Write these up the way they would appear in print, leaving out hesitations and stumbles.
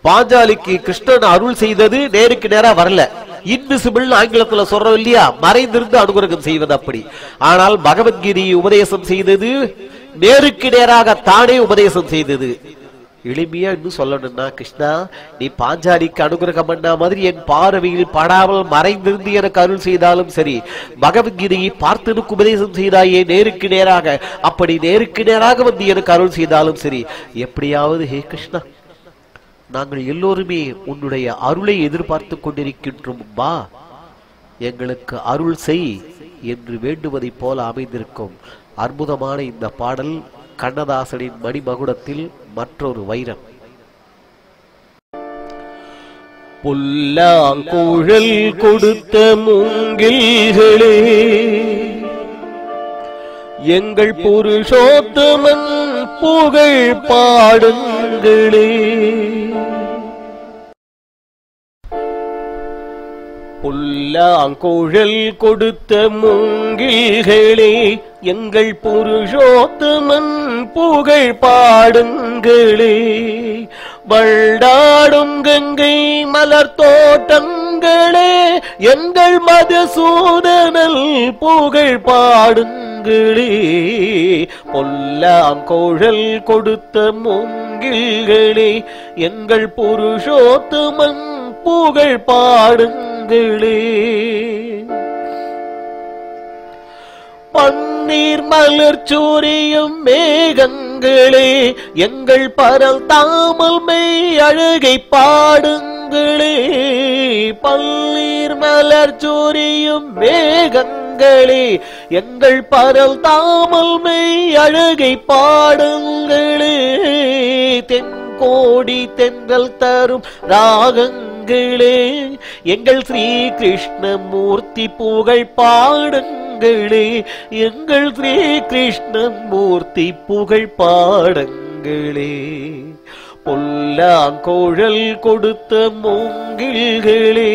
பாஞ்சாலிக்கு கிருஷ்ணன் அருள் செய்தது நேருக்கு நேரா வரல, இன்விசிபிள் ஆங்கிலத்துல சொல்றோம் இல்லையா, மறைந்திருந்து அனுகிரகம் செய்வது அப்படி. ஆனால் பகவத்கீதையை உபதேசம் செய்தது நேருக்கு நேராக தானே உபதேசம் செய்தது. எளிமையா இன்னும் சொல்லணும்னா, கிருஷ்ணா நீ பாஞ்சாலிக்கு அனுகிரகம் பண்ண மாதிரி என் பார்வையில் படாமல் மறைந்திருந்து எனக்கு அருள் செய்தாலும் சரி, பகவத்கீதையை பார்த்தனுக்கு உபதேசம் செய்தாயே நேருக்கு நேராக, அப்படி நேருக்கு நேராக வந்து எனக்கு அருள் செய்தாலும் சரி, எப்படியாவது ஹே கிருஷ்ணா நாங்கள் எல்லோருமே உன்னுடைய அருளை எதிர்பார்த்து கொண்டிருக்கின்றோம், பா எங்களுக்கு அருள் செய் என்று வேண்டுவதை போல அமைந்திருக்கும் அற்புதமான இந்த பாடல் கண்ணதாசனின் மணிமகுடத்தில் மற்றொரு வைரம். புல்லாங்குழல் கொடுத்த மூங்கில்களே எங்கள் புருஷோத்தமன் புகழ் பாடுங்களே. புல்லாங்குழல் கொடுத்த மூங்கில்களே எங்கள் புருஷோத்தமன் புகழ் பாடுங்களே. வண்டாடும் கங்கை மலர் தோட்டங்களே எங்கள் மதுசூதனல் புகழ் பாடுங்களே. பொல்லாங்குழல் கொடுத்த மூங்கில்களே எங்கள் புருஷோத்தமன் புகழ் பாடுங்களே. பன்னீர் மலர் சூரியும் மேகங்களே எங்கள் பரல் தாமல் மெய் அழகை பாடுங்களே. பன்னீர் மலர் சூரியும் மேகங்களே எங்கள் பரல் தாமல் மெய் அழகை பாடுங்களே. தென்கோடி தென்றல் தரும் ராகங்களே எங்கள் ஸ்ரீ கிருஷ்ணமூர்த்தி புகழ் பாடுங்களே. எங்கள் ஸ்ரீ கிருஷ்ணமூர்த்தி புகழ் பாடுங்களே. பொல்லாங்குழல் கொடுத்த மூங்கில்களே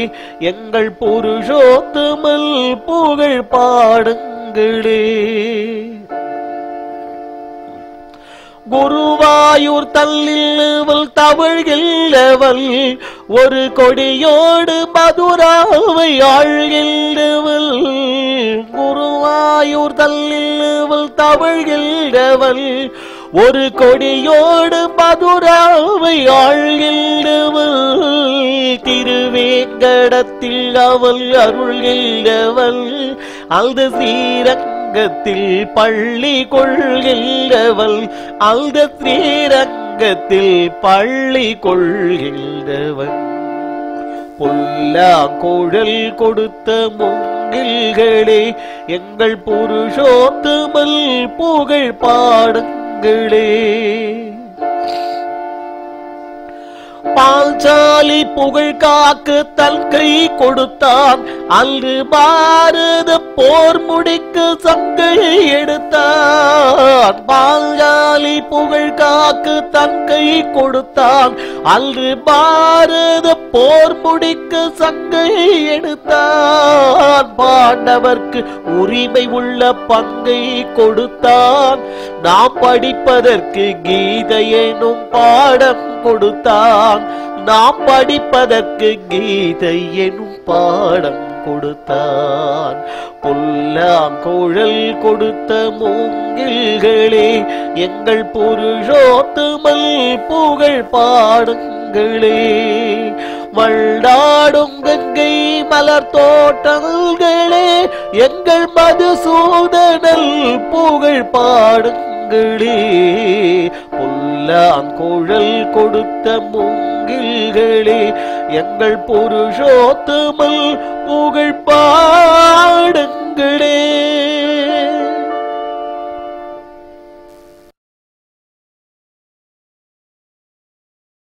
எங்கள் புருஷோத்தமல் புகழ் பாடுங்களே. குருவாயூர் தள்ளில் தவழ்கின்றவள் ஒரு கொடியோடு மதுராவை ஆழ்கின்றவள். குருவாயூர் தள்ளில் தவழ்கின்றவள் ஒரு கொடியோடு மதுராவை ஆழ்கின்றவள். திருவேங்கடத்தில் அவள் அருள்கின்றவள் அந்த ஸ்ரீரங்கத்தில் பள்ளி கொள்கின்றவள். அந்த ஸ்ரீரங்கத்தில் பள்ளி கொள்கின்றவள். பொல்லாங்குழல் கொடுத்த மூங்கில்களே எங்கள் புருஷோத்தமல் புகழ் பாடுங்களே. பாஞ்சாலி புகழ் காக்க தன் கை கொடுத்தான் அன்று பாரத போர் முடிக்க சங்கை எடுத்தான். பாஞ்சாலி புகழ் காக்க தன் கை கொடுத்தான் அன்று பாரத போர் முடிக்க சங்கை எடுத்தான். பாண்டவர்க்கு உரிமை உள்ள பங்கை கொடுத்தான். நாம் படிப்பதற்கு கீதை எனும் பாடம் கொடுத்தான். நாம் படிப்பதற்கு கீதை எனும் பாடம் கொடுத்தான். பொல்லாங்குழல் கொடுத்த மூங்கில்களே எங்கள் புருஷோத்தமல் புகழ் பாடுங்களே. வண்டாடும் கங்கை மலர் தோட்டங்களே எங்கள் மதுசூதனல் புகழ் பாடுங்களே. பொல்லாங்குழல் கொடுத்த மூங்கில்களே எங்கள் புருஷோத்தமல் புகழ் பாடுங்களே.